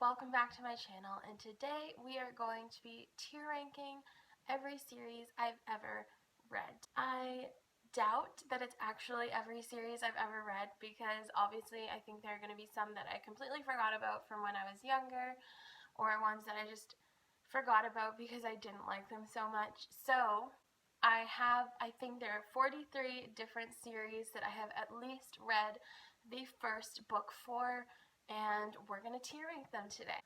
Welcome back to my channel, and today we are going to be tier ranking every series I've ever read. I doubt that it's actually every series I've ever read because obviously I think there are going to be some that I completely forgot about from when I was younger, or ones that I just forgot about because I didn't like them so much. So I think there are 43 different series that I have at least read the first book for, and we're going to tier rank them today.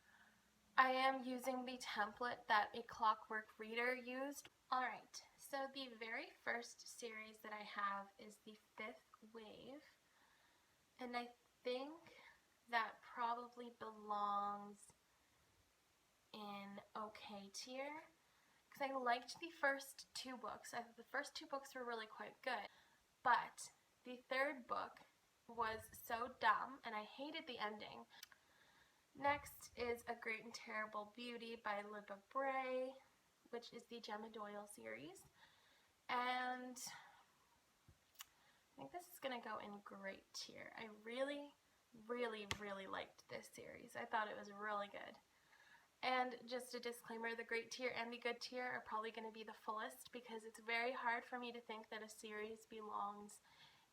I am using the template that A Clockwork Reader used. Alright, so the very first series that I have is the Fifth Wave, and I think that probably belongs in okay tier because I liked the first two books. I thought the first two books were really quite good, but the third book was so dumb and I hated the ending. Next is A Great and Terrible Beauty by Libba Bray, which is the Gemma Doyle series, and I think this is going to go in great tier. I really liked this series. I thought it was really good. And just a disclaimer, the great tier and the good tier are probably going to be the fullest because it's very hard for me to think that a series belongs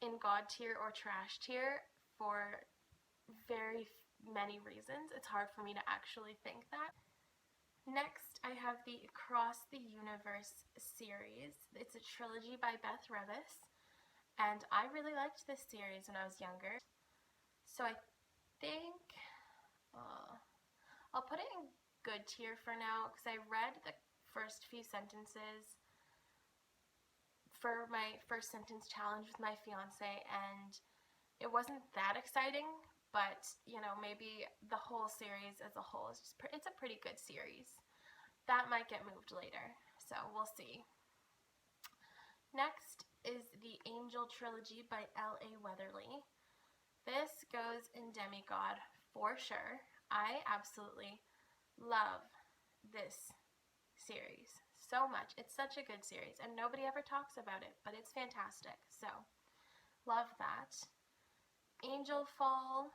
in God tier or trash tier for very many reasons. It's hard for me to actually think that. Next, I have the Across the Universe series. It's a trilogy by Beth Revis, and I really liked this series when I was younger. So I think I'll put it in good tier for now because I read the first few sentences for my first sentence challenge with my fiance, and it wasn't that exciting, but you know, maybe the whole series as a whole is just it's a pretty good series. That might get moved later, so we'll see. Next is the Angel Trilogy by L.A. Weatherly. This goes in Demigod for sure. I absolutely love this series so much. It's such a good series and nobody ever talks about it, but it's fantastic. So, love that. Angel Fall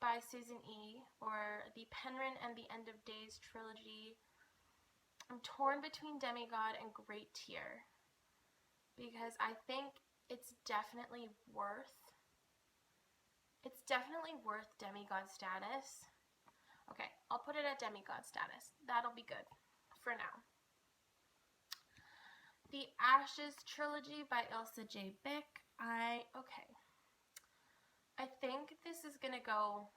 by Susan E., or the Penryn and the End of Days trilogy. I'm torn between Demigod and Great Tier because I think it's definitely worth Demigod status. Okay, I'll put it at Demigod status. That'll be good for now. The Ashes trilogy by Ilsa J. Bick. I think this is gonna go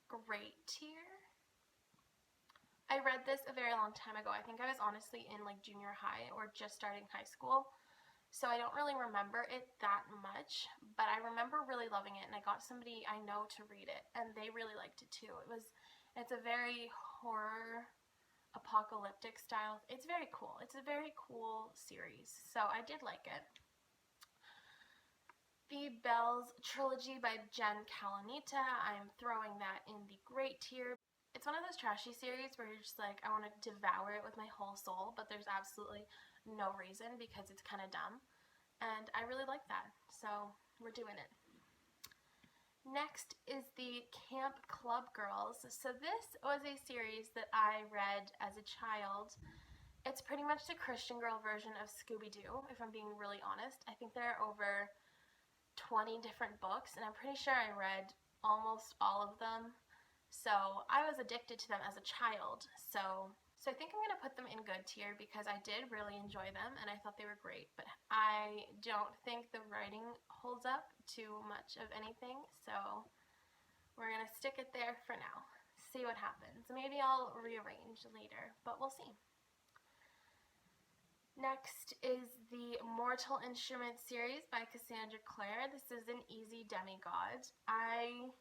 great tier. I read this a very long time ago. I think I was honestly in like junior high or just starting high school, so I don't really remember it that much, but I remember really loving it, and I got somebody I know to read it and they really liked it too. It's a very horror apocalyptic style. It's very cool. It's a very cool series, so I did like it. The Bells trilogy by Jen Kalanita. I'm throwing that in the great tier. It's one of those trashy series where you're just like, I want to devour it with my whole soul, but there's absolutely no reason because it's kind of dumb. And I really like that, so we're doing it. Next is the Camp Club Girls. So this was a series that I read as a child. It's pretty much the Christian Girl version of Scooby-Doo, if I'm being really honest. I think there are over 20 different books, and I'm pretty sure I read almost all of them. So I was addicted to them as a child. So I think I'm going to put them in good tier because I did really enjoy them and I thought they were great, but I don't think the writing holds up too much of anything, so we're going to stick it there for now. See what happens. Maybe I'll rearrange later, but we'll see. Next is the Mortal Instruments series by Cassandra Clare. This is an easy demigod. I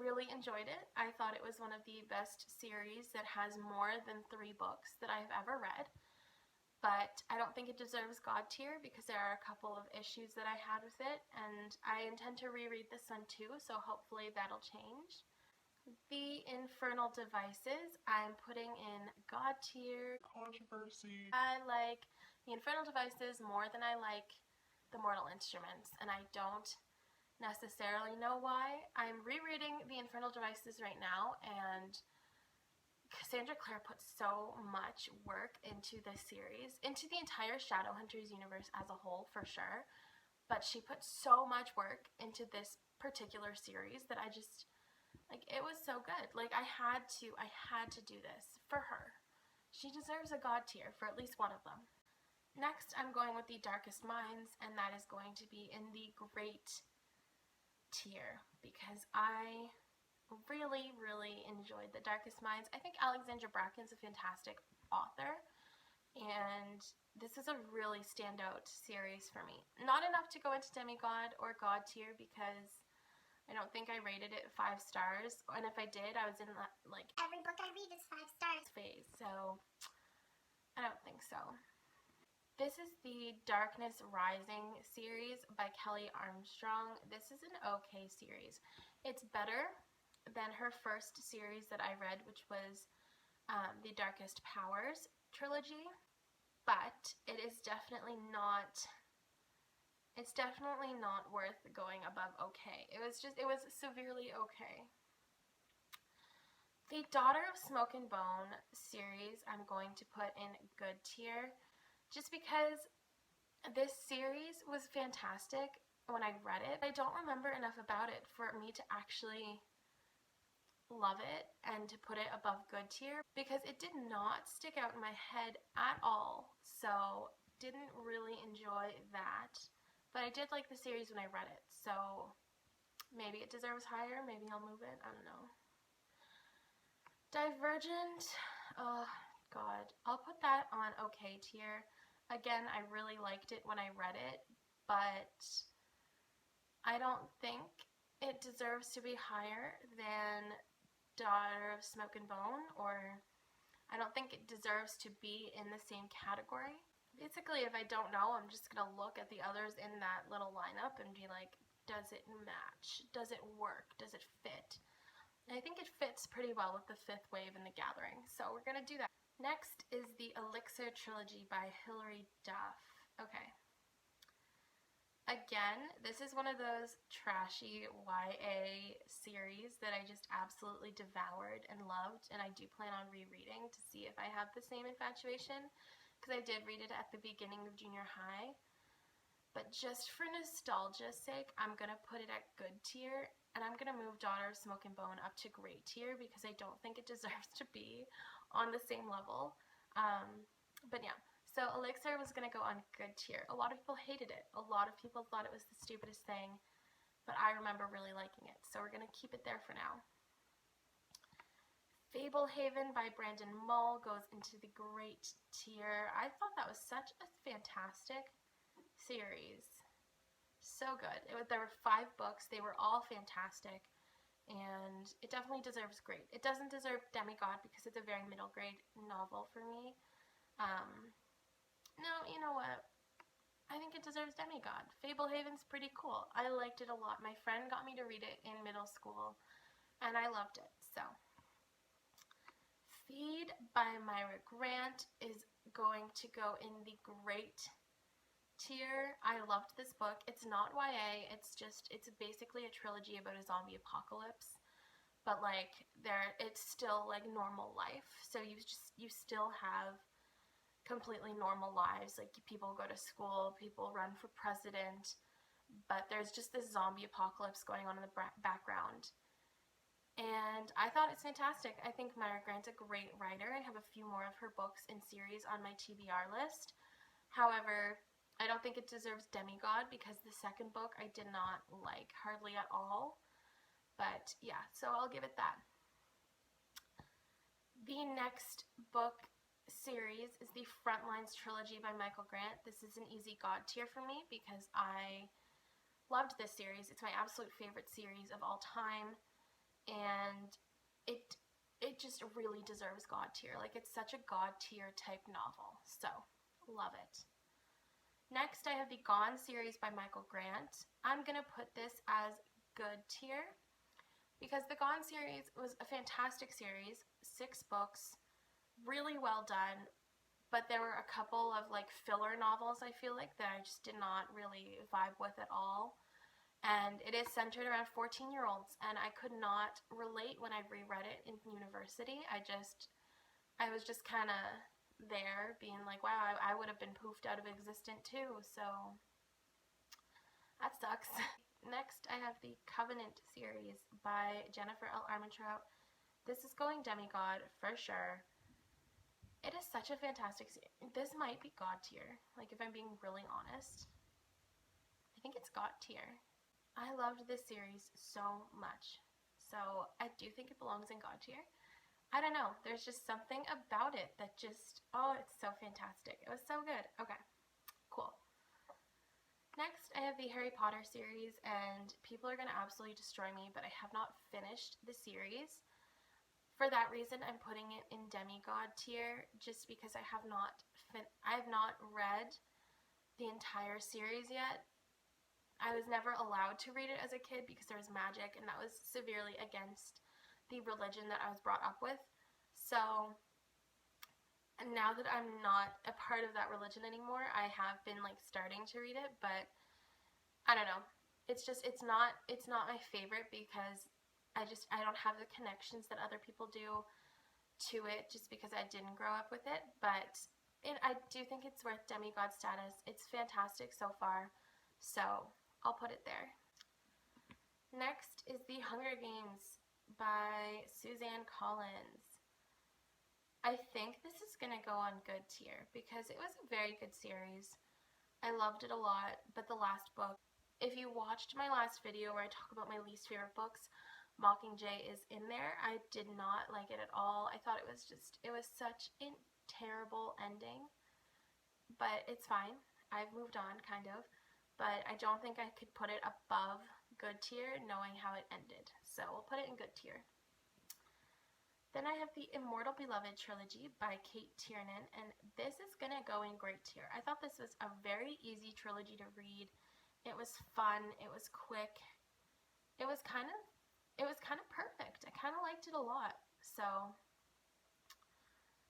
really enjoyed it. I thought it was one of the best series that has more than 3 books that I've ever read, but I don't think it deserves God tier because there are a couple of issues that I had with it, and I intend to reread this one too, so hopefully that'll change. The Infernal Devices, I'm putting in God tier. Controversy. I like the Infernal Devices more than I like the Mortal Instruments, and I don't necessarily know why. I'm rereading The Infernal Devices right now, and Cassandra Clare put so much work into this series, into the entire Shadowhunters universe as a whole, for sure. But she put so much work into this particular series that I just, like, it was so good. Like, I had to do this for her. She deserves a god tier for at least one of them. Next, I'm going with The Darkest Minds, and that is going to be in the great tier because I really, really enjoyed The Darkest Minds. I think Alexandra Bracken's a fantastic author, and this is a really standout series for me. Not enough to go into demigod or god tier because I don't think I rated it 5 stars, and if I did, I was in that, like, every book I read is 5 stars phase, so I don't think so. This is the Darkness Rising series by Kelly Armstrong. This is an okay series. It's better than her first series that I read, which was the Darkest Powers trilogy, but it is definitely not, it's definitely not worth going above okay. It was severely okay. The Daughter of Smoke and Bone series I'm going to put in good tier, just because this series was fantastic when I read it. I don't remember enough about it for me to actually love it and to put it above good tier, because it did not stick out in my head at all, so didn't really enjoy that. But I did like the series when I read it, so maybe it deserves higher, maybe I'll move it, I don't know. Divergent, oh god, I'll put that on okay tier. Again, I really liked it when I read it, but I don't think it deserves to be higher than Daughter of Smoke and Bone, or I don't think it deserves to be in the same category. Basically, if I don't know, I'm just gonna look at the others in that little lineup and be like, does it match? Does it work? Does it fit? And I think it fits pretty well with the Fifth Wave and The Gathering, so we're gonna do that. Next is the Elixir trilogy by Hilary Duff. Okay. Again, this is one of those trashy YA series that I just absolutely devoured and loved, and I do plan on rereading to see if I have the same infatuation, because I did read it at the beginning of junior high. But just for nostalgia's sake, I'm gonna put it at good tier, and I'm gonna move Daughter of Smoke and Bone up to great tier because I don't think it deserves to be on the same level. But yeah. So Elixir was going to go on good tier. A lot of people hated it. A lot of people thought it was the stupidest thing, but I remember really liking it. So we're going to keep it there for now. Fablehaven by Brandon Mull goes into the great tier. I thought that was such a fantastic series. So good. There were 5 books. They were all fantastic, and it definitely deserves great. It doesn't deserve demigod because it's a very middle grade novel for me. No, you know what? I think it deserves demigod. Fablehaven's pretty cool. I liked it a lot. My friend got me to read it in middle school, and I loved it. So, Feed by Myra Grant is going to go in the great tier. I loved this book. It's not YA. It's basically a trilogy about a zombie apocalypse, but like it's still like normal life. So you still have completely normal lives. Like, people go to school, people run for president, but there's just this zombie apocalypse going on in the background. And I thought it's fantastic. I think Myra Grant's a great writer. I have a few more of her books and series on my TBR list. However, I don't think it deserves demigod because the second book I did not like hardly at all. But yeah, so I'll give it that. The next book series is the Frontlines trilogy by Michael Grant. This is an easy god tier for me because I loved this series. It's my absolute favorite series of all time, and it just really deserves god tier. Like, it's such a god tier type novel, so love it. Next, I have the Gone series by Michael Grant. I'm gonna put this as good tier because the Gone series was a fantastic series, 6 books, really well done, but there were a couple of like filler novels I feel like that I just did not really vibe with at all. and it is centered around 14-year-olds, and I could not relate when I reread it in university. I was just kind of there being like, wow, I would have been poofed out of existence too, so that sucks. Next, I have the Covenant series by Jennifer L. Armentrout. This is going demigod for sure. It is such a fantastic series. This might be God tier, like if I'm being really honest. I think it's God tier. I loved this series so much. So I do think it belongs in God tier. I don't know. There's just something about it that just, oh, it's so fantastic. It was so good. Okay, cool. Next, I have the Harry Potter series, and people are going to absolutely destroy me, but I have not finished the series. For that reason, I'm putting it in demigod tier, just because I have not read the entire series yet. I was never allowed to read it as a kid because there was magic, and that was severely against the religion that I was brought up with. So now that I'm not a part of that religion anymore, I have been like starting to read it, but I don't know. It's not my favorite because I don't have the connections that other people do to it just because I didn't grow up with it, but I do think it's worth demigod status. It's fantastic so far, so I'll put it there. Next is The Hunger Games by Suzanne Collins. I think this is going to go on good tier because it was a very good series. I loved it a lot, but the last book, if you watched my last video where I talk about my least favorite books, Mockingjay is in there. I did not like it at all. I thought it was such a terrible ending, but it's fine. I've moved on, kind of, but I don't think I could put it above good tier knowing how it ended, so we'll put it in good tier. Then I have the Immortal Beloved trilogy by Kate Tiernan, and this is gonna go in great tier. I thought this was a very easy trilogy to read. It was fun, it was quick, it was kind of perfect. I kind of liked it a lot. So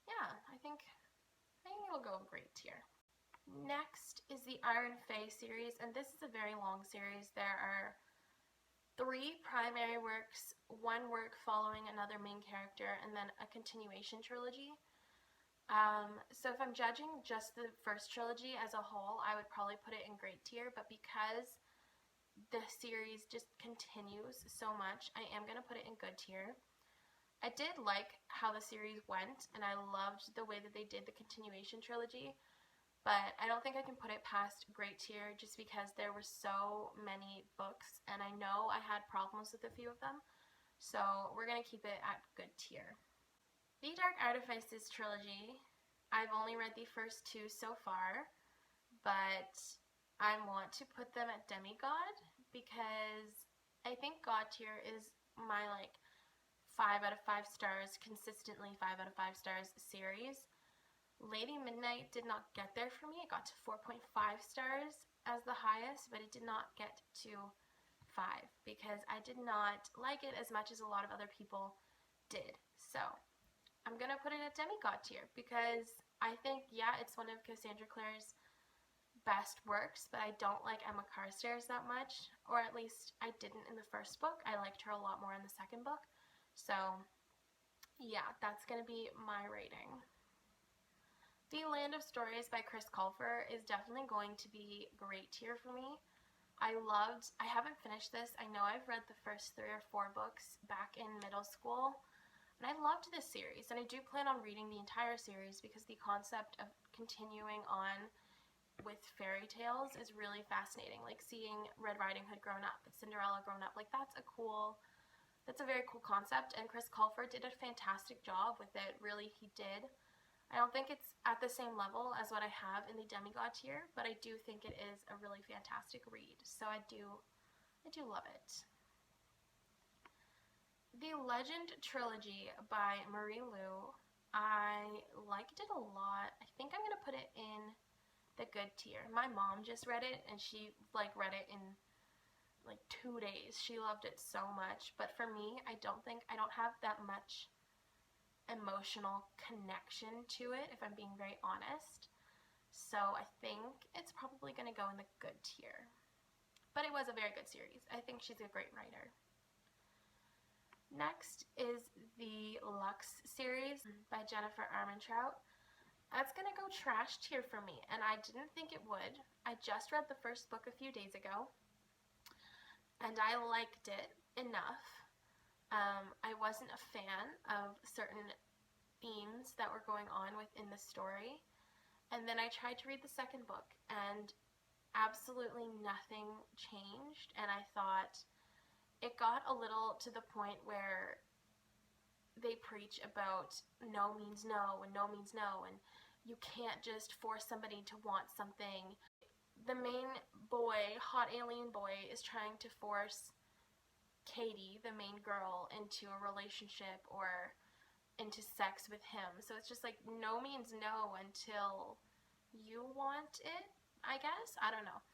yeah, I think it'll go in great tier. Next is the Iron Fae series, and this is a very long series. There are 3 primary works, 1 work following another main character, and then a continuation trilogy. So if I'm judging just the first trilogy as a whole, I would probably put it in great tier, but because the series just continues so much, I am going to put it in good tier. I did like how the series went, and I loved the way that they did the continuation trilogy, but I don't think I can put it past great tier just because there were so many books, and I know I had problems with a few of them, so we're going to keep it at good tier. The Dark Artifices trilogy, I've only read the first 2 so far, but I want to put them at demigod because I think God tier is my 5 out of 5 stars, consistently 5 out of 5 stars series. Lady Midnight did not get there for me. It got to 4.5 stars as the highest, but it did not get to 5 because I did not like it as much as a lot of other people did. So I'm going to put it at demigod tier because I think, yeah, it's one of Cassandra Clare's best works, but I don't like Emma Carstairs that much, or at least I didn't in the first book. I liked her a lot more in the second book. So yeah, that's going to be my rating. The Land of Stories by Chris Colfer is definitely going to be great tier for me. I haven't finished this. I know I've read the first 3 or 4 books back in middle school, and I loved this series, and I do plan on reading the entire series because the concept of continuing on with fairy tales is really fascinating. Like seeing Red Riding Hood grown up, Cinderella grown up, that's a very cool concept, and Chris Colfer did a fantastic job with it. Really, he did. I don't think it's at the same level as what I have in the demigod tier, but I do think it is a really fantastic read, so I do love it. The Legend trilogy by Marie Lu, I liked it a lot. I think I'm going to put it in the good tier. My mom just read it, and she read it in 2 days. She loved it so much, but for me, I don't have that much emotional connection to it, if I'm being very honest. So I think it's probably going to go in the good tier. but it was a very good series. I think she's a great writer. Next is the Lux series by Jennifer Armentrout. That's going to go trash tier for me, and I didn't think it would. I just read the first book a few days ago, and I liked it enough. I wasn't a fan of certain themes that were going on within the story, and then I tried to read the second book, and absolutely nothing changed, and I thought it got a little to the point where they preach about no means no, and no means no, and you can't just force somebody to want something. The main boy, hot alien boy, is trying to force Katie, the main girl, into a relationship or into sex with him. So it's just like no means no until you want it, I guess. I don't know.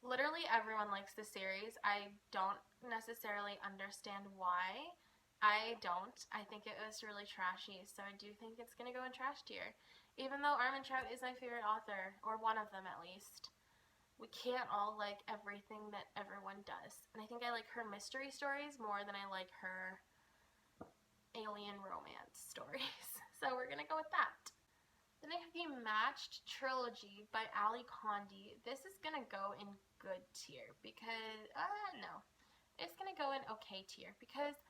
Literally everyone likes this series. I don't necessarily understand why. I don't. I think it was really trashy, so I do think it's going to go in trash tier. Even though Armentrout is my favorite author, or one of them at least, we can't all like everything that everyone does. And I think I like her mystery stories more than I like her alien romance stories. So we're going to go with that. Then I have the Matched Trilogy by Ali Condi. This is going to go in good tier because, no. It's going to go in okay tier because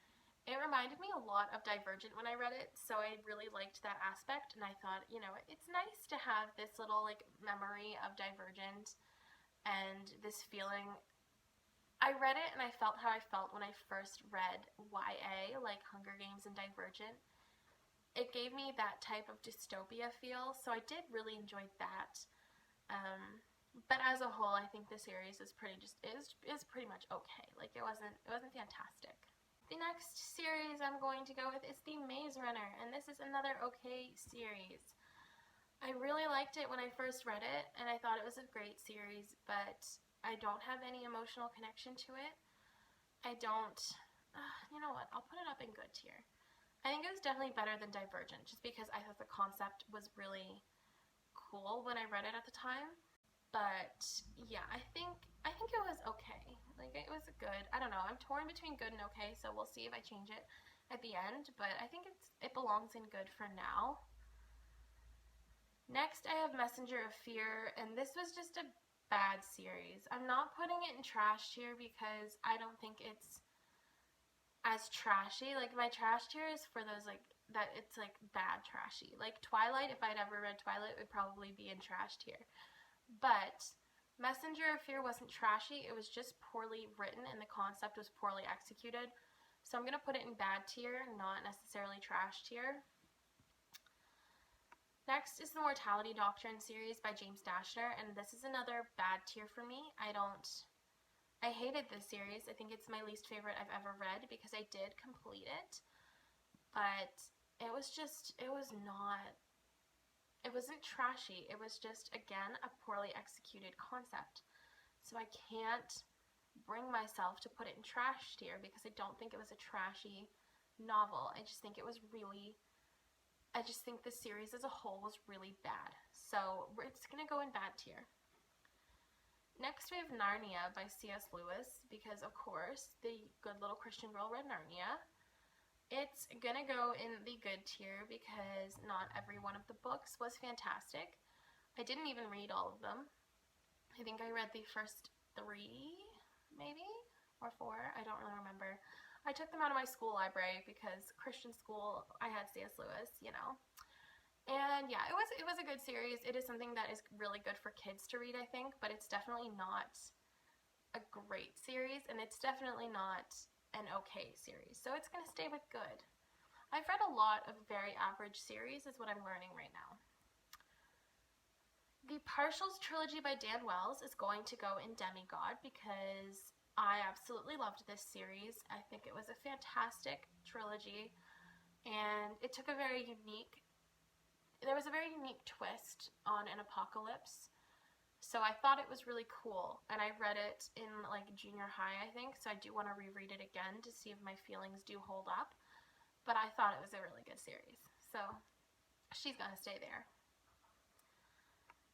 it reminded me a lot of Divergent when I read it, so I really liked that aspect, and I thought, you know, it's nice to have this little, like, memory of Divergent and this feeling. I read it and I felt how I felt when I first read YA, like Hunger Games and Divergent. It gave me that type of dystopia feel, so I did really enjoy that. But as a whole, I think the series is pretty much okay. Like it wasn't fantastic. The next series I'm going to go with is The Maze Runner, and this is another okay series. I really liked it when I first read it, and I thought it was a great series, but I don't have any emotional connection to it. I don't, you know what, I'll put it up in good tier. I think it was definitely better than Divergent, just because I thought the concept was really cool when I read it at the time. But yeah, I think it was okay. Like it was good. I don't know. I'm torn between good and okay, so we'll see if I change it at the end. But I think it belongs in good for now. Next, I have Messenger of Fear, and this was just a bad series. I'm not putting it in trash tier because I don't think it's as trashy. Like my trash tier is for those like that it's like bad trashy. Like Twilight, if I'd ever read Twilight, it would probably be in trash tier. But Messenger of Fear wasn't trashy, it was just poorly written and the concept was poorly executed. So I'm going to put it in bad tier, not necessarily trash tier. Next is the Mortality Doctrine series by James Dashner, and this is another bad tier for me. I hated this series. I think it's my least favorite I've ever read because I did complete it, but it wasn't trashy. It was just, again, a poorly executed concept. So I can't bring myself to put it in trash tier because I don't think it was a trashy novel. I just think the series as a whole was really bad. So it's going to go in bad tier. Next we have Narnia by C.S. Lewis because, of course, the good little Christian girl read Narnia. It's going to go in the good tier because not every one of the books was fantastic. I didn't even read all of them. I think I read the first 3, maybe? Or 4? I don't really remember. I took them out of my school library because Christian school, I had C.S. Lewis, you know. And yeah, it was a good series. It is something that is really good for kids to read, I think, but it's definitely not a great series, and it's definitely not an okay series. So it's going to stay with good. I've read a lot of very average series is what I'm learning right now. The Partials trilogy by Dan Wells is going to go in Demigod because I absolutely loved this series. I think it was a fantastic trilogy, and it took there was a very unique twist on an apocalypse. So I thought it was really cool, and I read it in like junior high, I think, so I do want to reread it again to see if my feelings do hold up, but I thought it was a really good series, so she's gonna stay there.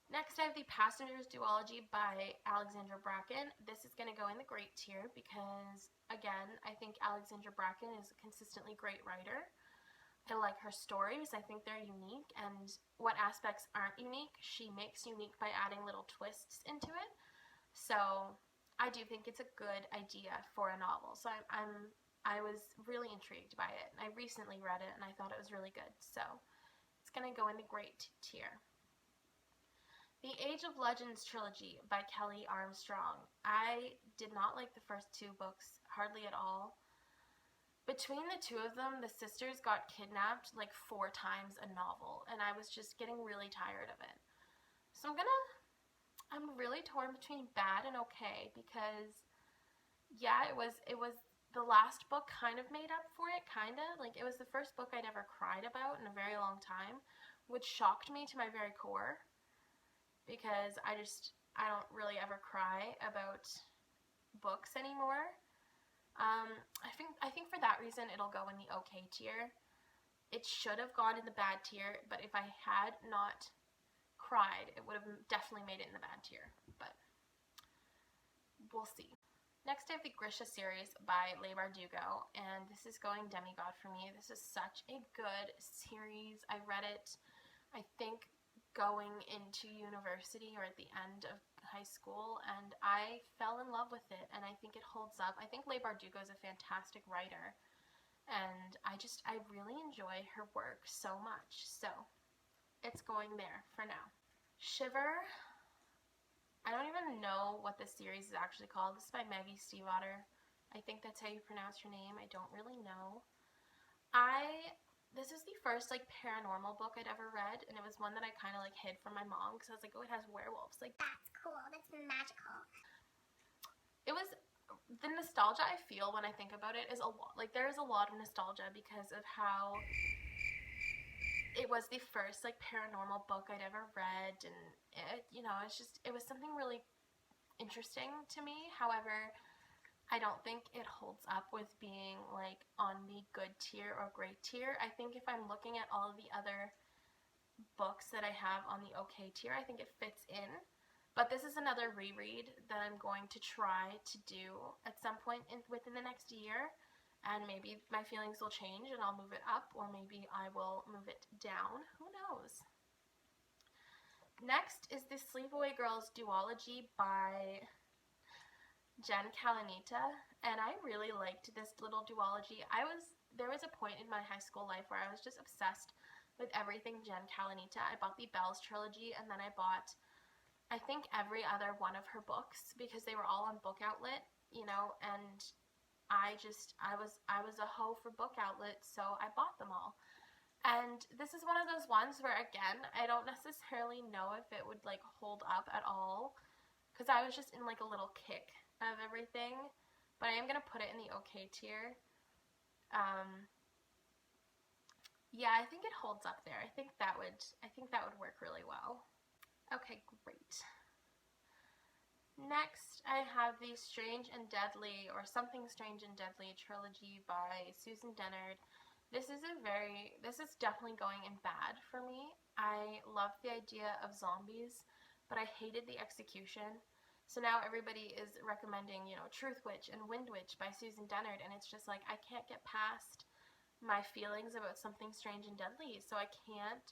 Next, I have The Passengers duology by Alexandra Bracken. This is going to go in the great tier because, again, I think Alexandra Bracken is a consistently great writer. I like her stories. I think they're unique, and what aspects aren't unique, she makes unique by adding little twists into it. So I do think it's a good idea for a novel. So I was really intrigued by it. I recently read it, and I thought it was really good. So it's going to go in the great tier. The Age of Legends trilogy by Kelly Armstrong. I did not like the first two books hardly at all. Between the two of them, the sisters got kidnapped like 4 times a novel, and I was just getting really tired of it. So I'm really torn between bad and okay, because yeah, it was the last book kind of made up for it, kinda. Like, it was the first book I'd ever cried about in a very long time, which shocked me to my very core, because I don't really ever cry about books anymore. I think for that reason it'll go in the okay tier. It should have gone in the bad tier, but if I had not cried, it would have definitely made it in the bad tier, but we'll see. Next, I have the Grisha series by Leigh Bardugo, and this is going demigod for me. This is such a good series. I read it, I think, going into university or at the end of high school, and I fell in love with it, and I think it holds up. I think Leigh Bardugo is a fantastic writer, and I really enjoy her work so much, so it's going there for now. Shiver. I don't even know what this series is actually called. This is by Maggie Stiefvater. I think that's how you pronounce her name. I don't really know. This is the first like paranormal book I'd ever read, and it was one that I kind of like hid from my mom because I was like, oh, it has werewolves. Like, that's cool. That's magical. It was the nostalgia I feel when I think about it is a lot. Like, there is a lot of nostalgia because of how it was the first like paranormal book I'd ever read, and it was something really interesting to me. However, I don't think it holds up with being like on the good tier or great tier. I think if I'm looking at all of the other books that I have on the okay tier, I think it fits in. But this is another reread that I'm going to try to do at some point within the next year. And maybe my feelings will change and I'll move it up, or maybe I will move it down. Who knows? Next is the Sleepaway Girls duology by Jen Kalanita, and I really liked this little duology. There was a point in my high school life where I was just obsessed with everything Jen Kalanita. I bought the Bells trilogy, and then I bought, I think, every other one of her books because they were all on Book Outlet, and I was a hoe for Book Outlet, so I bought them all. And this is one of those ones where, again, I don't necessarily know if it would like hold up at all, because I was just in like a little kick of everything, but I am gonna put it in the okay tier. Yeah, I think it holds up there. I think that would work really well. Okay, great. Next, I have the Strange and Deadly, or Something Strange and Deadly trilogy by Susan Dennard. This is definitely going in bad for me. I love the idea of zombies, but I hated the execution. So now everybody is recommending, Truth Witch and Wind Witch by Susan Dennard, and it's just like, I can't get past my feelings about Something Strange and Deadly, so I can't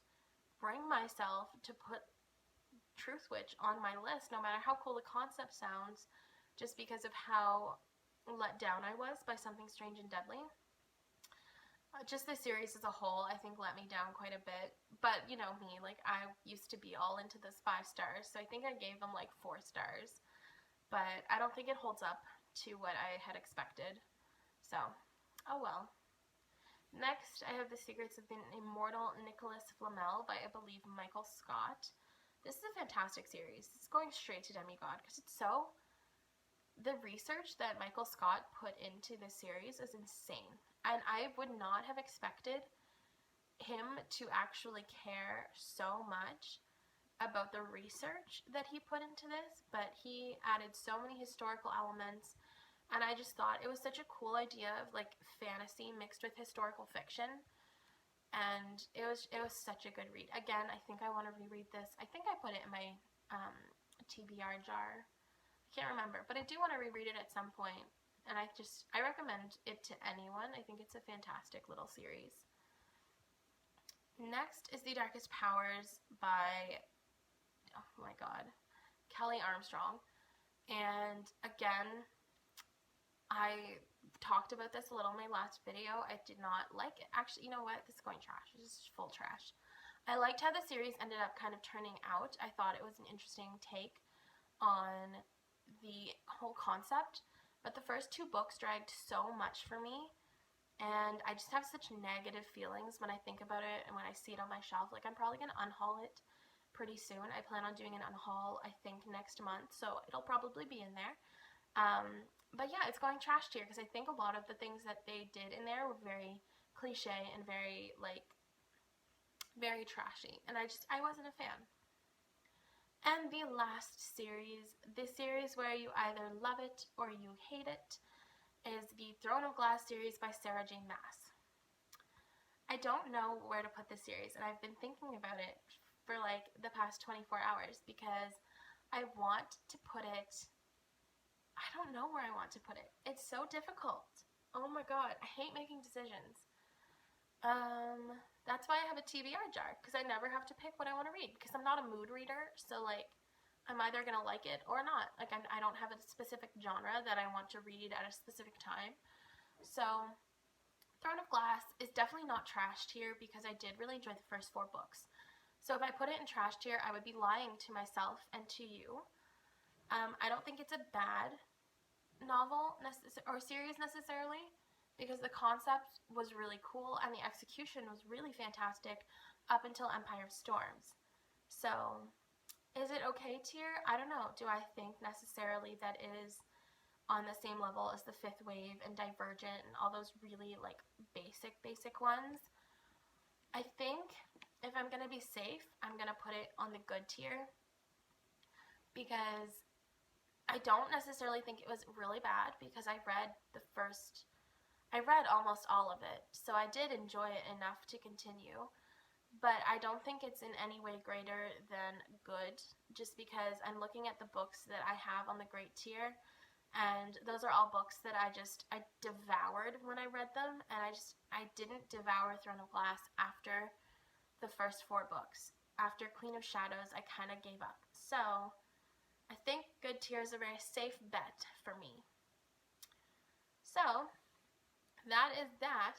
bring myself to put Truth Witch on my list, no matter how cool the concept sounds, just because of how let down I was by Something Strange and Deadly. Just the series as a whole, I think, let me down quite a bit. But, you know me, like, I used to be all into this 5 stars, so I think I gave them, like, 4 stars. But I don't think it holds up to what I had expected. So, oh well. Next, I have The Secrets of the Immortal Nicholas Flamel by, I believe, Michael Scott. This is a fantastic series. It's going straight to demigod because it's so... The research that Michael Scott put into this series is insane. And I would not have expected him to actually care so much about the research that he put into this, but he added so many historical elements, and I just thought it was such a cool idea of like fantasy mixed with historical fiction. and it was such a good read. Again, I think I want to reread this. I think I put it in my TBR jar. I can't remember, but I do want to reread it at some point, and I recommend it to anyone. I think it's a fantastic little series. Next is The Darkest Powers by, oh my god, Kelly Armstrong. And again, I talked about this a little in my last video. I did not like it. Actually, you know what? This is going trash. This is full trash. I liked how the series ended up kind of turning out. I thought it was an interesting take on the whole concept. But the first 2 books dragged so much for me. And I just have such negative feelings when I think about it and when I see it on my shelf. Like, I'm probably going to unhaul it pretty soon. I plan on doing an unhaul, I think, next month. So it'll probably be in there. But yeah, it's going trash tier because I think a lot of the things that they did in there were very cliche and very, like, very trashy. And I wasn't a fan. And the last series, the series where you either love it or you hate it, is the Throne of Glass series by Sarah J. Maas. I don't know where to put this series, and I've been thinking about it for like the past 24 hours because I want to put it, I don't know where I want to put it. It's so difficult. Oh my god, I hate making decisions. That's why I have a TBR jar, because I never have to pick what I want to read, because I'm not a mood reader, so like, I'm either going to like it or not. Like, I don't have a specific genre that I want to read at a specific time. So, Throne of Glass is definitely not trash tier because I did really enjoy the first 4 books. So if I put it in trash tier, I would be lying to myself and to you. I don't think it's a bad novel or series necessarily, because the concept was really cool and the execution was really fantastic up until Empire of Storms. So, is it okay tier? I don't know. Do I think necessarily that it is on the same level as The Fifth Wave and Divergent and all those really like basic ones? I think if I'm going to be safe, I'm going to put it on the good tier because I don't necessarily think it was really bad because I read almost all of it. So I did enjoy it enough to continue. But I don't think it's in any way greater than good, just because I'm looking at the books that I have on the great tier, and those are all books that I devoured when I read them, and I didn't devour Throne of Glass after the first 4 books. After Queen of Shadows, I kind of gave up. So, I think good tier is a very safe bet for me. So, that is that.